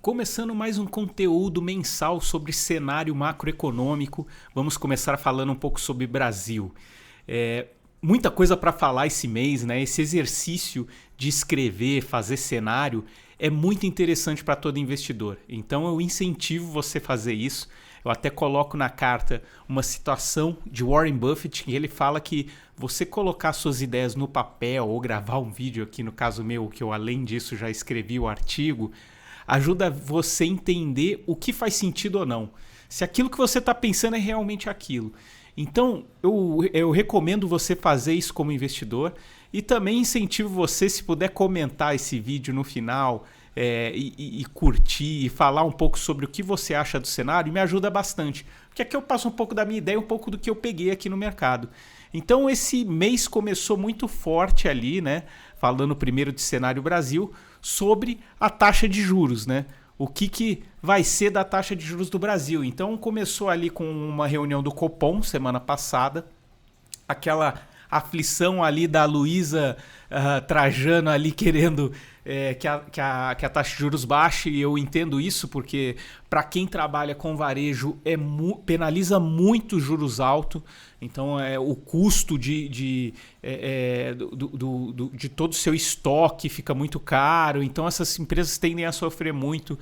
Começando mais um conteúdo mensal sobre cenário macroeconômico. Vamos começar falando um pouco sobre Brasil. Muita coisa para falar esse mês, né? Esse exercício de escrever, fazer cenário é muito interessante para todo investidor. Então eu incentivo você a fazer isso. Eu até coloco na carta uma citação de Warren Buffett, que ele fala que você colocar suas ideias no papel ou gravar um vídeo, aqui no caso meu, que eu além disso já escrevi o artigo, ajuda você a entender o que faz sentido ou não. Se aquilo que você está pensando é realmente aquilo. Então, eu recomendo você fazer isso como investidor e também incentivo você, se puder comentar esse vídeo no final e curtir e falar um pouco sobre o que você acha do cenário, me ajuda bastante. Porque aqui eu passo um pouco da minha ideia, um pouco do que eu peguei aqui no mercado. Então, esse mês começou muito forte ali, né? Falando primeiro de cenário Brasil, sobre a taxa de juros, né? O que vai ser da taxa de juros do Brasil. Então começou ali com uma reunião do Copom semana passada, aquela aflição ali da Luísa Trajano ali querendo que a taxa de juros baixe, e eu entendo isso porque para quem trabalha com varejo penaliza muito juros altos, então o custo de todo o seu estoque fica muito caro, então essas empresas tendem a sofrer muito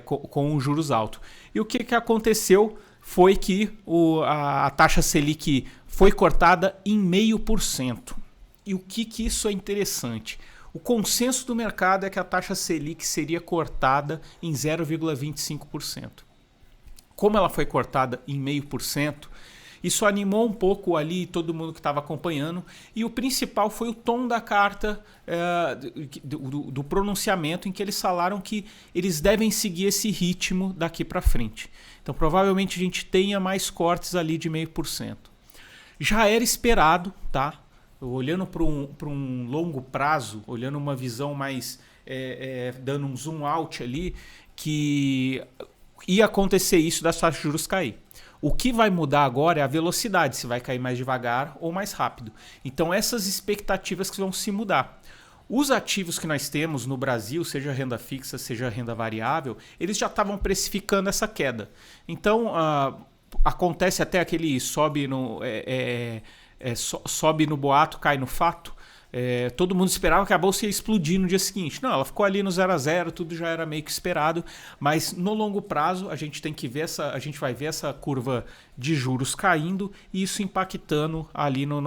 com os juros altos. E o que aconteceu foi que a taxa Selic foi cortada em 0,5%. E o que isso é interessante? O consenso do mercado é que a taxa Selic seria cortada em 0,25%. Como ela foi cortada em 0,5%, isso animou um pouco ali todo mundo que estava acompanhando, e o principal foi o tom da carta do pronunciamento, em que eles falaram que eles devem seguir esse ritmo daqui para frente. Então provavelmente a gente tenha mais cortes ali de 0,5%. Já era esperado, tá? Olhando para um longo prazo, olhando uma visão mais, dando um zoom out ali, que ia acontecer isso das taxas de juros cair. O que vai mudar agora é a velocidade, se vai cair mais devagar ou mais rápido. Então essas expectativas que vão se mudar. Os ativos que nós temos no Brasil, seja renda fixa, seja renda variável, eles já estavam precificando essa queda. Então acontece até aquele sobe no boato, cai no fato. Todo mundo esperava que a bolsa ia explodir no dia seguinte. Não, ela ficou ali no 0 a 0, tudo já era meio que esperado, mas no longo prazo a gente tem que ver a gente vai ver essa curva de juros caindo e isso impactando ali na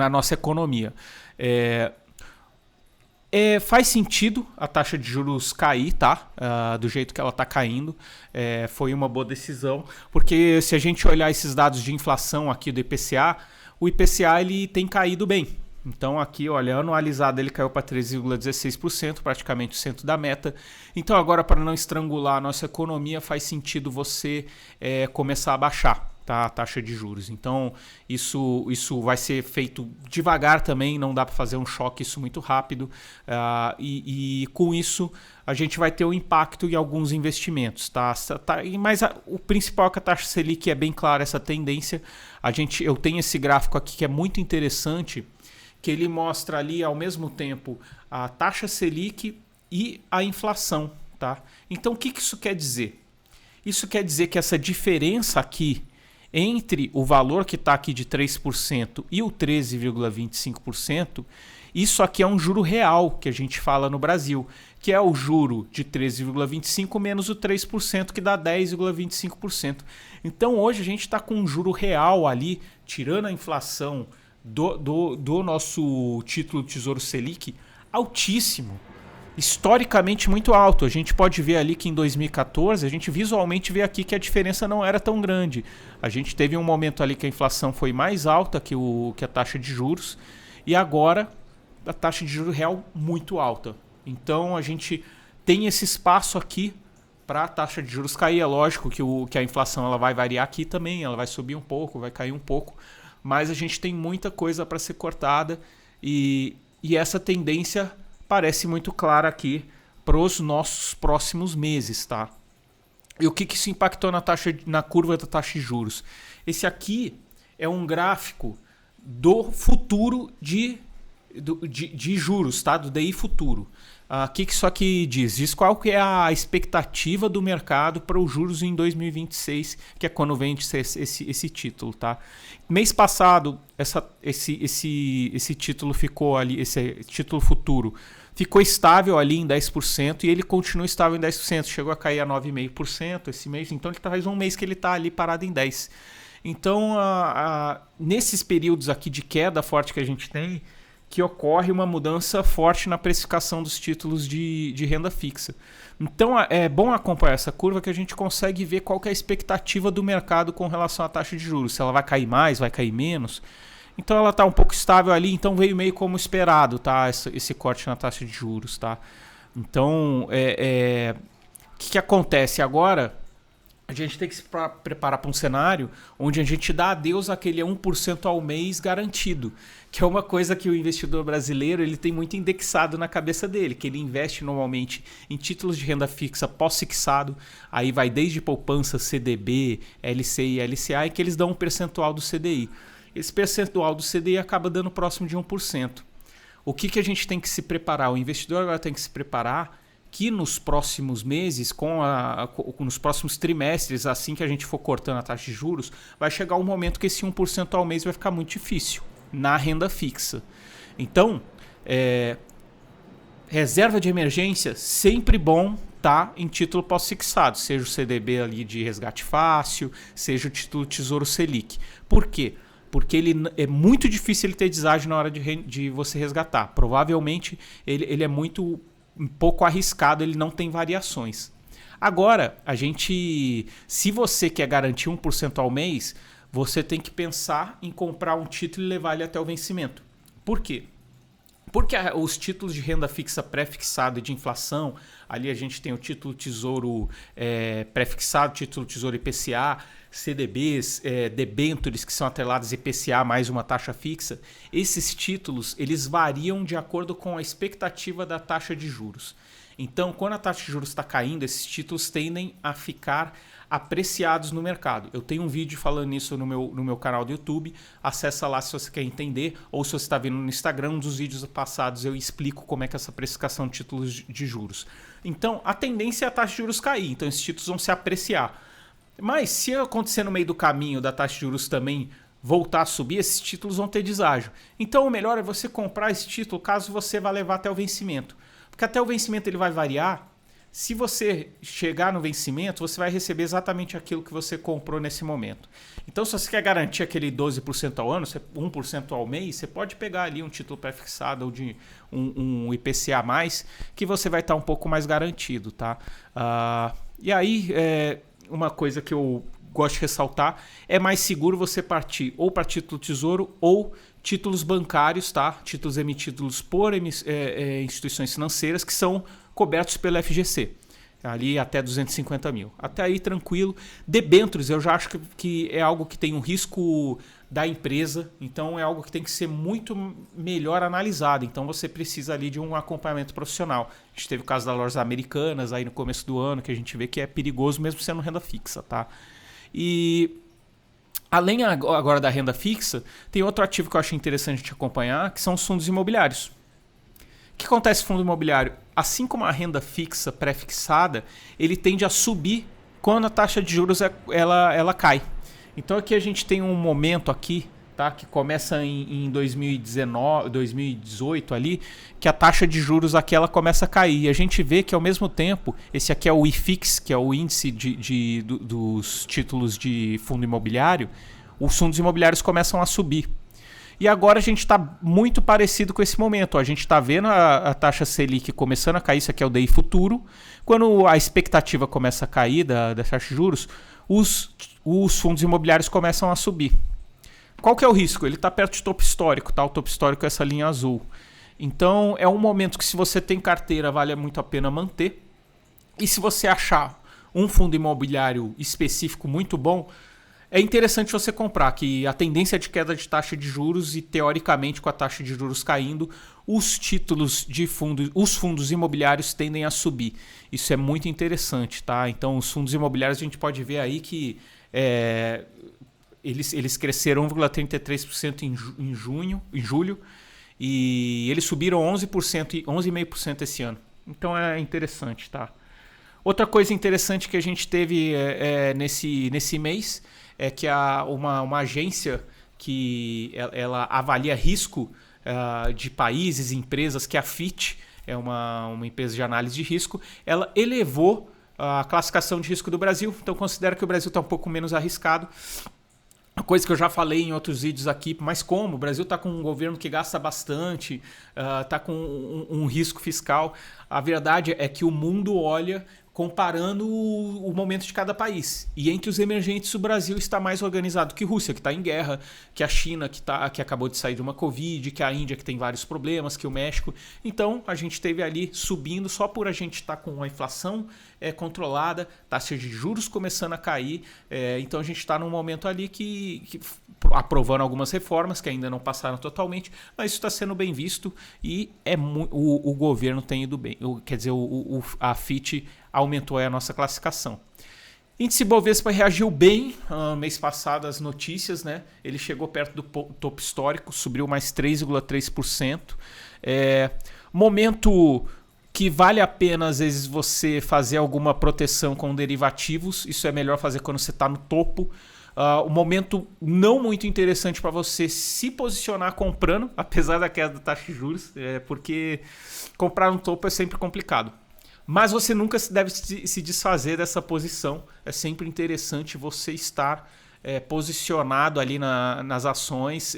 nossa economia. Faz sentido a taxa de juros cair, tá? Do jeito que ela está caindo. Foi uma boa decisão, porque se a gente olhar esses dados de inflação aqui do IPCA, o IPCA ele tem caído bem. Então aqui, olha, anualizado ele caiu para 3,16%, praticamente o centro da meta. Então agora, para não estrangular a nossa economia, faz sentido você começar a baixar, tá, a taxa de juros. Então isso vai ser feito devagar também, não dá para fazer um choque isso muito rápido. E com isso a gente vai ter um impacto em alguns investimentos. Mas o principal é que a taxa Selic é bem clara essa tendência. Eu tenho esse gráfico aqui que é muito interessante, que ele mostra ali ao mesmo tempo a taxa Selic e a inflação. Tá? Então o que isso quer dizer? Isso quer dizer que essa diferença aqui entre o valor que está aqui de 3% e o 13,25%, isso aqui é um juro real que a gente fala no Brasil, que é o juro de 13,25% menos o 3%, que dá 10,25%. Então hoje a gente está com um juro real ali, tirando a inflação do nosso título Tesouro Selic, altíssimo. Historicamente muito alto. A gente pode ver ali que em 2014, a gente visualmente vê aqui que a diferença não era tão grande. A gente teve um momento ali que a inflação foi mais alta que a taxa de juros, e agora a taxa de juros real muito alta. Então a gente tem esse espaço aqui para a taxa de juros cair. É lógico que a inflação ela vai variar aqui também, ela vai subir um pouco, vai cair um pouco, mas a gente tem muita coisa para ser cortada, e essa tendência parece muito clara aqui para os nossos próximos meses, tá? E o que isso impactou na curva da taxa de juros? Esse aqui é um gráfico do futuro de juros, tá? Do DI futuro. Que isso aqui diz? Diz qual que é a expectativa do mercado para os juros em 2026, que é quando vende esse título, tá? Mês passado, esse título ficou ali, esse título futuro, ficou estável ali em 10% e ele continua estável em 10%. Chegou a cair a 9,5% esse mês, então ele faz um mês que ele está ali parado em 10%. Então, nesses períodos aqui de queda forte que a gente tem, que ocorre uma mudança forte na precificação dos títulos de renda fixa. Então é bom acompanhar essa curva que a gente consegue ver qual que é a expectativa do mercado com relação à taxa de juros. Se ela vai cair mais, vai cair menos. Então ela está um pouco estável ali, então veio meio como esperado, tá? Esse corte na taxa de juros. Tá? Então, o que acontece agora? A gente tem que se preparar para um cenário onde a gente dá adeus àquele 1% ao mês garantido, que é uma coisa que o investidor brasileiro ele tem muito indexado na cabeça dele, que ele investe normalmente em títulos de renda fixa pós-fixado, aí vai desde poupança, CDB, LCI e LCA, e que eles dão um percentual do CDI. Esse percentual do CDI acaba dando próximo de 1%. O que a gente tem que se preparar? O investidor agora tem que se preparar que nos próximos meses, nos próximos trimestres, assim que a gente for cortando a taxa de juros, vai chegar um momento que esse 1% ao mês vai ficar muito difícil na renda fixa. Então, reserva de emergência, sempre bom tá em título pós-fixado, seja o CDB ali de resgate fácil, seja o título Tesouro Selic. Por quê? Porque é muito difícil ele ter deságio na hora de você resgatar. Provavelmente ele é muito um pouco arriscado, ele não tem variações. Agora, se você quer garantir 1% ao mês, você tem que pensar em comprar um título e levar ele até o vencimento. Por quê? Porque os títulos de renda fixa pré-fixado e de inflação, ali a gente tem o título Tesouro pré-fixado, título Tesouro IPCA, CDBs, debêntures que são atrelados IPCA mais uma taxa fixa. Esses títulos eles variam de acordo com a expectativa da taxa de juros. Então, quando a taxa de juros está caindo, esses títulos tendem a ficar apreciados no mercado. Eu tenho um vídeo falando nisso no meu canal do YouTube. Acessa lá se você quer entender, ou se você está vendo no Instagram, um dos vídeos passados eu explico como é que é essa precificação de títulos de juros. Então, a tendência é a taxa de juros cair, então esses títulos vão se apreciar. Mas se acontecer no meio do caminho da taxa de juros também voltar a subir, esses títulos vão ter deságio. Então o melhor é você comprar esse título caso você vá levar até o vencimento. Porque até o vencimento ele vai variar. Se você chegar no vencimento, você vai receber exatamente aquilo que você comprou nesse momento. Então se você quer garantir aquele 12% ao ano, 1% ao mês, você pode pegar ali um título pré-fixado ou de um IPCA+, que você vai estar um pouco mais garantido. Tá? E aí... uma coisa que eu gosto de ressaltar, é mais seguro você partir ou para título tesouro ou títulos bancários, tá? Títulos emitidos por instituições financeiras que são cobertos pelo FGC. Ali até 250 mil. Até aí tranquilo. Debêntures eu já acho que é algo que tem um risco da empresa, então é algo que tem que ser muito melhor analisado. Então você precisa ali de um acompanhamento profissional. A gente teve o caso das lojas americanas aí no começo do ano, que a gente vê que é perigoso mesmo sendo renda fixa. Tá? E além agora da renda fixa, tem outro ativo que eu acho interessante a gente acompanhar, que são os fundos imobiliários. O que acontece com o fundo imobiliário? Assim como a renda fixa pré-fixada, ele tende a subir quando a taxa de juros ela cai. Então aqui a gente tem um momento aqui, tá, que começa em 2019, 2018 ali, que a taxa de juros aqui ela começa a cair. E a gente vê que ao mesmo tempo, esse aqui é o IFIX, que é o índice dos títulos de fundo imobiliário, os fundos imobiliários começam a subir. E agora a gente está muito parecido com esse momento. A gente está vendo a taxa Selic começando a cair, isso aqui é o DI futuro. Quando a expectativa começa a cair da taxa de juros, os fundos imobiliários começam a subir. Qual que é o risco? Ele está perto de topo histórico, tá? O topo histórico é essa linha azul. Então é um momento que se você tem carteira vale muito a pena manter. E se você achar um fundo imobiliário específico muito bom, é interessante você comprar, que a tendência de queda de taxa de juros e, teoricamente, com a taxa de juros caindo, os títulos de fundos, os fundos imobiliários tendem a subir. Isso é muito interessante, tá? Então, os fundos imobiliários a gente pode ver aí que eles cresceram 1,33% em julho, e eles subiram 11%, 11,5% esse ano. Então é interessante, tá? Outra coisa interessante que a gente teve nesse mês é que uma agência que ela avalia risco de países, empresas, que é a Fitch, é uma empresa de análise de risco, ela elevou a classificação de risco do Brasil, então considera que o Brasil está um pouco menos arriscado. Uma coisa que eu já falei em outros vídeos aqui, mas como? O Brasil está com um governo que gasta bastante, está com um risco fiscal. A verdade é que o mundo olha comparando o momento de cada país. E entre os emergentes, o Brasil está mais organizado que a Rússia, que está em guerra, que a China, que acabou de sair de uma Covid, que a Índia, que tem vários problemas, que o México. Então, a gente teve ali subindo só por a gente estar com a inflação controlada, taxa de juros começando a cair. Então, a gente está num momento ali que aprovando algumas reformas que ainda não passaram totalmente, mas isso está sendo bem visto e o governo tem ido bem. Quer dizer, a Fitch aumentou a nossa classificação. Índice Bovespa reagiu bem mês passado às notícias, né? Ele chegou perto do topo histórico, subiu mais 3,3%. Momento que vale a pena, às vezes, você fazer alguma proteção com derivativos. Isso é melhor fazer quando você está no topo. Um momento não muito interessante para você se posicionar comprando, apesar da queda da taxa de juros, porque comprar no topo é sempre complicado. Mas você nunca deve se desfazer dessa posição. É sempre interessante você estar posicionado ali nas ações,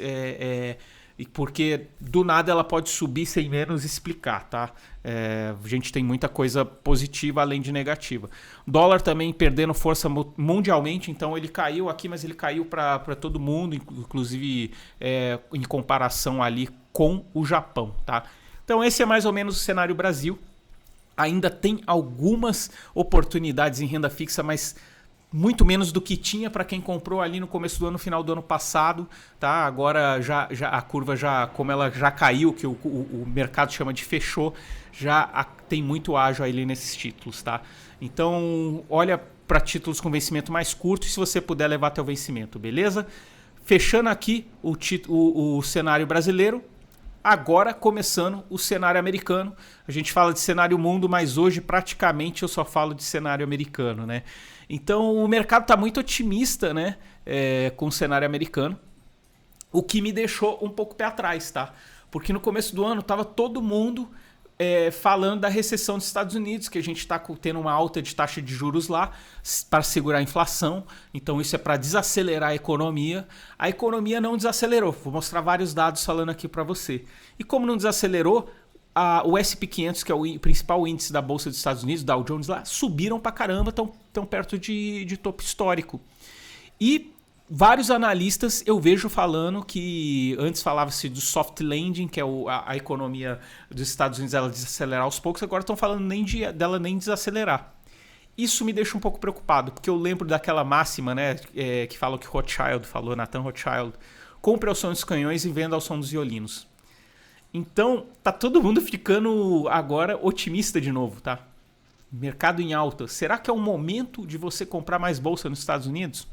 porque do nada ela pode subir sem menos explicar, tá? A gente tem muita coisa positiva além de negativa. Dólar também perdendo força mundialmente, então ele caiu aqui, mas ele caiu para todo mundo, inclusive em comparação ali com o Japão, tá? Então esse é mais ou menos o cenário Brasil. Ainda tem algumas oportunidades em renda fixa, mas muito menos do que tinha para quem comprou ali no começo do ano, final do ano passado, tá? Agora já a curva como ela já caiu, que o mercado chama de fechou, tem muito ágil ali nesses títulos, tá? Então olha para títulos com vencimento mais curto e se você puder levar até o vencimento, beleza? Fechando aqui o cenário brasileiro. Agora começando o cenário americano. A gente fala de cenário mundo, mas hoje praticamente eu só falo de cenário americano, né? Então o mercado está muito otimista, né? Com o cenário americano, o que me deixou um pouco pé atrás, tá? Porque no começo do ano estava todo mundo falando da recessão dos Estados Unidos, que a gente está tendo uma alta de taxa de juros lá para segurar a inflação. Então isso é para desacelerar a economia. A economia não desacelerou. Vou mostrar vários dados falando aqui para você. E como não desacelerou, o S&P 500, que é o principal índice da Bolsa dos Estados Unidos, Dow Jones lá, subiram para caramba, estão perto de topo histórico. E vários analistas eu vejo falando que antes falava-se do soft landing, que é a economia dos Estados Unidos ela desacelerar aos poucos, agora estão falando dela nem desacelerar. Isso me deixa um pouco preocupado, porque eu lembro daquela máxima, né, que fala o que Rothschild falou, Nathan Rothschild, compre ao som dos canhões e venda ao som dos violinos. Então tá todo mundo ficando agora otimista de novo, tá? Mercado em alta. Será que é o momento de você comprar mais bolsa nos Estados Unidos?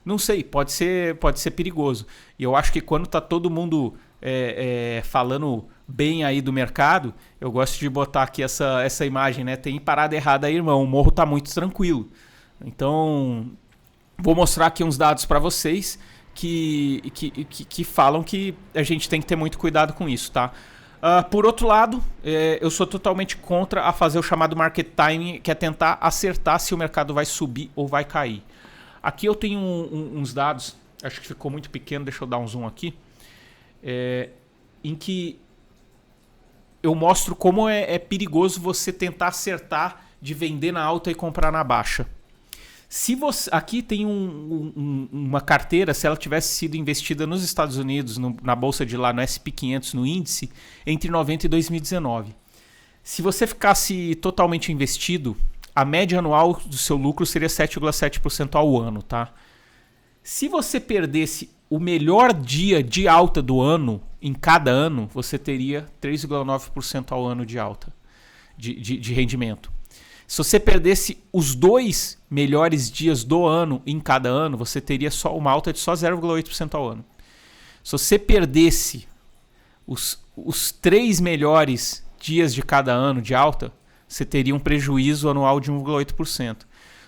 Não sei, pode ser perigoso. E eu acho que quando tá todo mundo falando bem aí do mercado, eu gosto de botar aqui essa imagem, né? Tem parada errada aí, irmão. O morro tá muito tranquilo. Então, vou mostrar aqui uns dados para vocês que falam que a gente tem que ter muito cuidado com isso, tá? Por outro lado, eu sou totalmente contra a fazer o chamado market timing, que é tentar acertar se o mercado vai subir ou vai cair. Aqui eu tenho uns dados, acho que ficou muito pequeno, deixa eu dar um zoom aqui, em que eu mostro como é perigoso você tentar acertar de vender na alta e comprar na baixa. Se você, aqui tem uma carteira, se ela tivesse sido investida nos Estados Unidos, na bolsa de lá, no S&P 500, no índice, entre 90 e 2019. Se você ficasse totalmente investido, a média anual do seu lucro seria 7,7% ao ano, tá? Se você perdesse o melhor dia de alta do ano, em cada ano, você teria 3,9% ao ano de alta, de rendimento. Se você perdesse os 2 melhores dias do ano em cada ano, você teria só uma alta de só 0,8% ao ano. Se você perdesse os 3 melhores dias de cada ano de alta, você teria um prejuízo anual de 1,8%.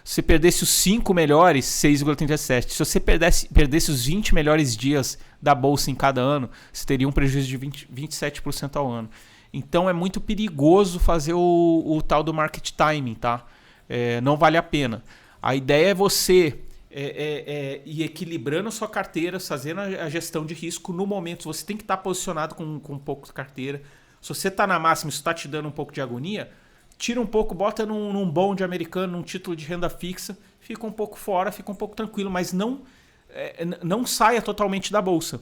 Se você perdesse os 5 melhores, 6,37%. Se você perdesse os 20 melhores dias da bolsa em cada ano, você teria um prejuízo de 27% ao ano. Então é muito perigoso fazer o tal do market timing, tá? Não vale a pena. A ideia é você ir equilibrando a sua carteira, fazendo a gestão de risco no momento. Você tem que estar posicionado com um pouco de carteira. Se você está na máxima e isso está te dando um pouco de agonia, tira um pouco, bota num bond americano, num título de renda fixa, fica um pouco fora, fica um pouco tranquilo, mas não saia totalmente da bolsa.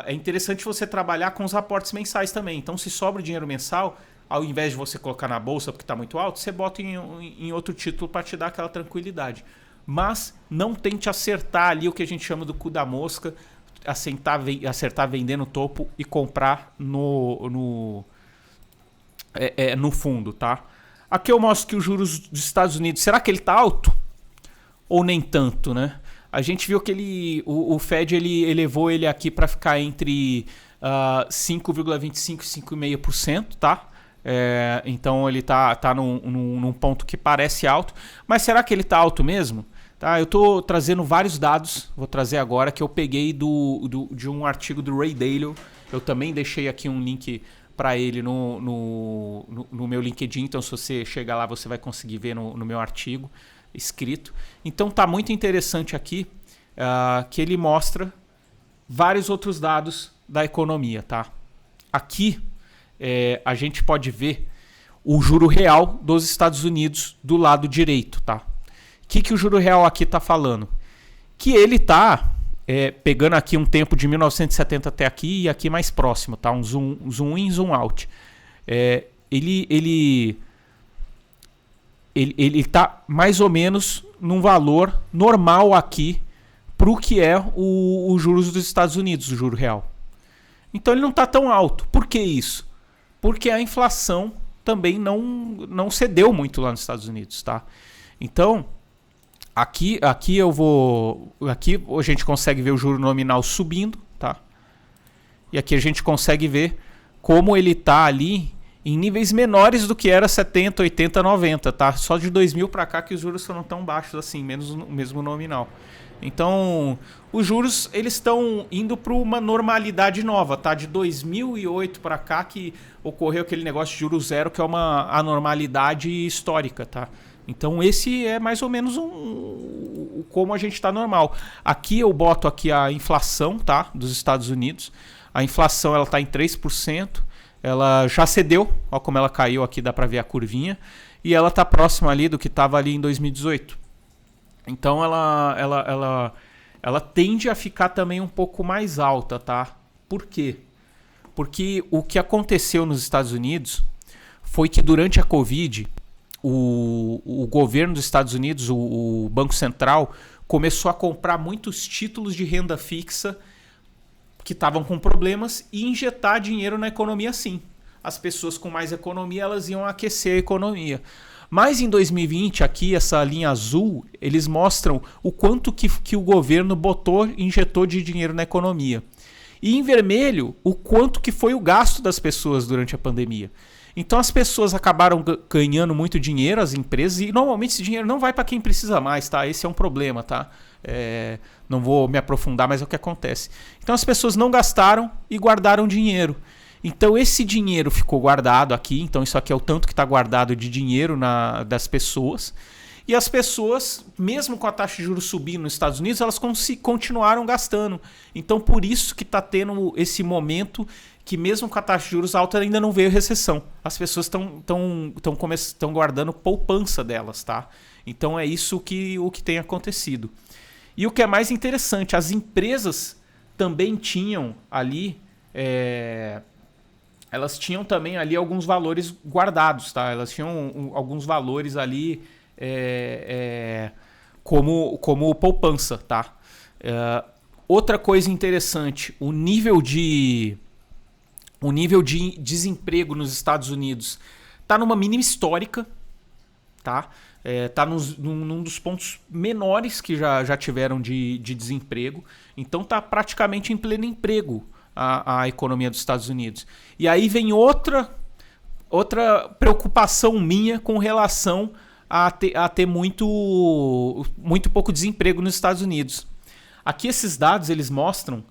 É interessante você trabalhar com os aportes mensais também. Então, se sobra o dinheiro mensal, ao invés de você colocar na bolsa porque está muito alto, você bota em outro título para te dar aquela tranquilidade. Mas não tente acertar ali o que a gente chama do cu da mosca, acertar vendendo no topo e comprar no fundo, tá? Aqui eu mostro que os juros dos Estados Unidos, será que ele está alto? Ou nem tanto, né? A gente viu que o Fed ele elevou ele aqui para ficar entre 5,25% e 5,5%, tá? Então ele tá num ponto que parece alto. Mas será que ele está alto mesmo? Tá, eu estou trazendo vários dados, vou trazer agora, que eu peguei de um artigo do Ray Dalio. Eu também deixei aqui um link para ele no meu LinkedIn, então se você chegar lá você vai conseguir ver no meu artigo escrito. Então tá muito interessante aqui que ele mostra vários outros dados da economia, tá? Aqui a gente pode ver o juro real dos Estados Unidos do lado direito, tá? O que o juro real aqui está falando? Que ele está pegando aqui um tempo de 1970 até aqui e aqui mais próximo, tá? Um zoom in, zoom out. Ele está mais ou menos num valor normal aqui para o que é o juros dos Estados Unidos, o juro real. Então ele não está tão alto. Por que isso? Porque a inflação também não cedeu muito lá nos Estados Unidos, tá? Então aqui a gente consegue ver o juro nominal subindo, tá? E aqui a gente consegue ver como ele está ali em níveis menores do que era 70, 80, 90, tá? Só de 2000 para cá que os juros foram tão baixos assim, mesmo nominal. Então, os juros eles estão indo para uma normalidade nova, tá? De 2008 para cá que ocorreu aquele negócio de juros zero, que é uma anormalidade histórica, tá? Então esse é mais ou menos como a gente está normal. Aqui eu boto aqui a inflação, tá, dos Estados Unidos. A inflação ela está em 3%. Ela já cedeu, ó como ela caiu aqui, dá para ver a curvinha. E ela está próxima ali do que estava ali em 2018. Então ela tende a ficar também um pouco mais alta, tá? Por quê? Porque o que aconteceu nos Estados Unidos foi que durante a Covid o governo dos Estados Unidos, o Banco Central, começou a comprar muitos títulos de renda fixa que estavam com problemas e injetar dinheiro na economia sim. As pessoas com mais economia elas iam aquecer a economia. Mas em 2020, aqui, essa linha azul, eles mostram o quanto que o governo injetou de dinheiro na economia. E em vermelho, o quanto que foi o gasto das pessoas durante a pandemia. Então as pessoas acabaram ganhando muito dinheiro, as empresas, e normalmente esse dinheiro não vai para quem precisa mais, tá? Esse é um problema, tá? Não vou me aprofundar, mas é o que acontece. Então as pessoas não gastaram e guardaram dinheiro. Então esse dinheiro ficou guardado aqui, então isso aqui é o tanto que está guardado de dinheiro das pessoas. E as pessoas, mesmo com a taxa de juros subindo nos Estados Unidos, elas continuaram gastando. Então por isso que está tendo esse momento que mesmo com a taxa de juros alta ainda não veio recessão. As pessoas estão guardando poupança delas, tá? Então é isso o que tem acontecido. E o que é mais interessante, as empresas também tinham ali... elas tinham também ali alguns valores guardados, tá? Elas tinham alguns valores ali como poupança, tá? Outra coisa interessante, o nível de desemprego nos Estados Unidos está numa mínima histórica, tá? Está num dos pontos menores que já tiveram de desemprego. Então está praticamente em pleno emprego a economia dos Estados Unidos. E aí vem outro outra preocupação minha com relação a ter muito pouco desemprego nos Estados Unidos. Aqui esses dados eles mostram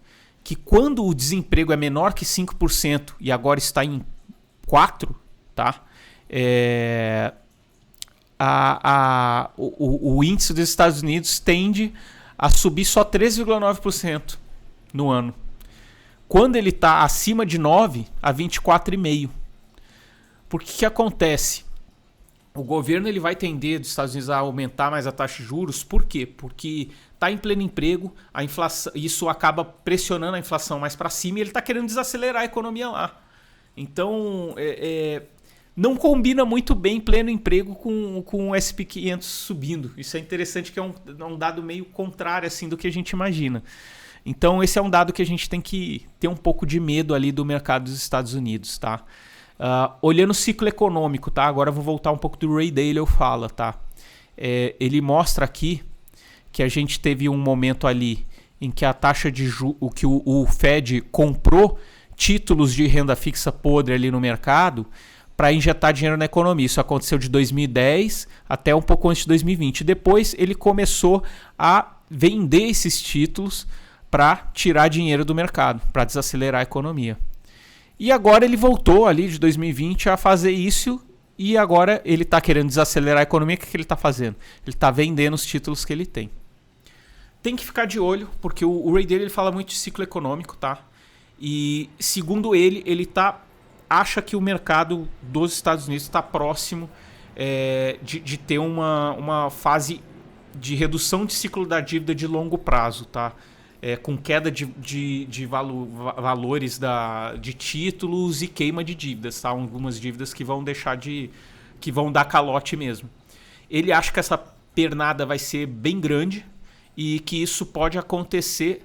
que quando o desemprego é menor que 5% e agora está em 4%, tá? O índice dos Estados Unidos tende a subir só 3,9% no ano. Quando ele está acima de 9%, a 24,5%. Por que acontece? O governo ele vai tender dos Estados Unidos a aumentar mais a taxa de juros. Por quê? Porque está em pleno emprego, a inflação, isso acaba pressionando a inflação mais para cima e ele está querendo desacelerar a economia lá. Então, não combina muito bem pleno emprego com o S&P 500 subindo. Isso é interessante, que é um dado meio contrário assim, do que a gente imagina. Então, esse é um dado que a gente tem que ter um pouco de medo ali do mercado dos Estados Unidos, tá? Olhando o ciclo econômico, tá? Agora eu vou voltar um pouco do Ray Dalio fala, tá? Ele mostra aqui que a gente teve um momento ali em que a taxa de juros, que o Fed comprou títulos de renda fixa podre ali no mercado para injetar dinheiro na economia. Isso aconteceu de 2010 até um pouco antes de 2020. Depois ele começou a vender esses títulos para tirar dinheiro do mercado, para desacelerar a economia. E agora ele voltou ali de 2020 a fazer isso e agora ele está querendo desacelerar a economia. O que ele está fazendo? Ele está vendendo os títulos que ele tem. Tem que ficar de olho, porque o Ray Dalio ele fala muito de ciclo econômico, tá? E segundo ele acha que o mercado dos Estados Unidos está próximo de ter uma fase de redução de ciclo da dívida de longo prazo, tá? Com queda de valores de títulos e queima de dívidas, tá? Algumas dívidas que vão que vão dar calote mesmo. Ele acha que essa pernada vai ser bem grande e que isso pode acontecer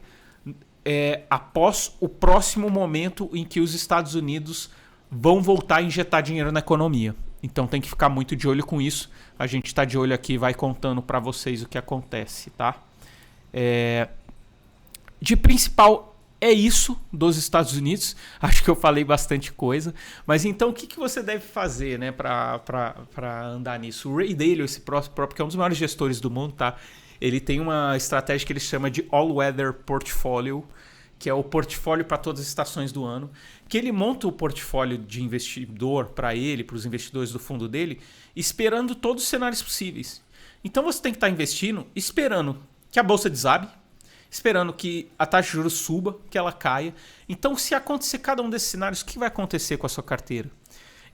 após o próximo momento em que os Estados Unidos vão voltar a injetar dinheiro na economia. Então tem que ficar muito de olho com isso. A gente está de olho aqui e vai contando para vocês o que acontece, tá? De principal é isso dos Estados Unidos. Acho que eu falei bastante coisa. Mas então o que você deve fazer, né, para andar nisso? O Ray Dalio, esse próprio, que é um dos maiores gestores do mundo, tá? Ele tem uma estratégia que ele chama de All-Weather Portfolio, que é o portfólio para todas as estações do ano, que ele monta o portfólio de investidor para os investidores do fundo dele, esperando todos os cenários possíveis. Então você tem que estar investindo esperando que a bolsa desabe, esperando que a taxa de juros suba, que ela caia. Então, se acontecer cada um desses cenários, o que vai acontecer com a sua carteira?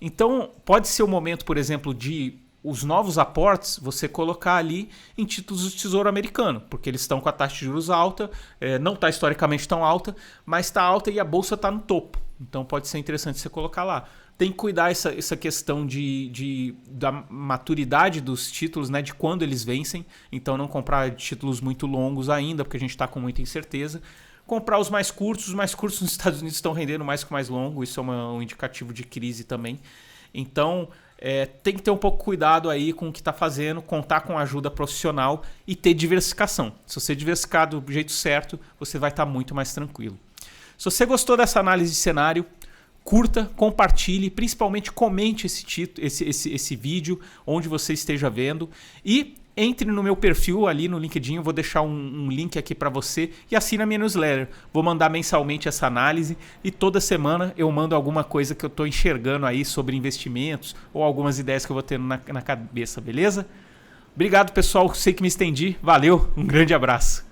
Então, pode ser o momento, por exemplo, de os novos aportes você colocar ali em títulos do Tesouro Americano, porque eles estão com a taxa de juros alta, não está historicamente tão alta, mas está alta e a bolsa está no topo. Então, pode ser interessante você colocar lá. Tem que cuidar essa questão da maturidade dos títulos, né, de quando eles vencem. Então não comprar títulos muito longos ainda, porque a gente está com muita incerteza. Comprar os mais curtos. Os mais curtos nos Estados Unidos estão rendendo mais que o mais longo. Isso é um indicativo de crise também. Então tem que ter um pouco cuidado aí com o que está fazendo, contar com ajuda profissional e ter diversificação. Se você diversificar do jeito certo, você vai estar muito mais tranquilo. Se você gostou dessa análise de cenário, curta, compartilhe, principalmente comente esse vídeo onde você esteja vendo e entre no meu perfil ali no LinkedIn, eu vou deixar um link aqui para você e assina a minha newsletter. Vou mandar mensalmente essa análise e toda semana eu mando alguma coisa que eu estou enxergando aí sobre investimentos ou algumas ideias que eu vou tendo na cabeça, beleza? Obrigado, pessoal. Sei que me estendi. Valeu, um grande abraço.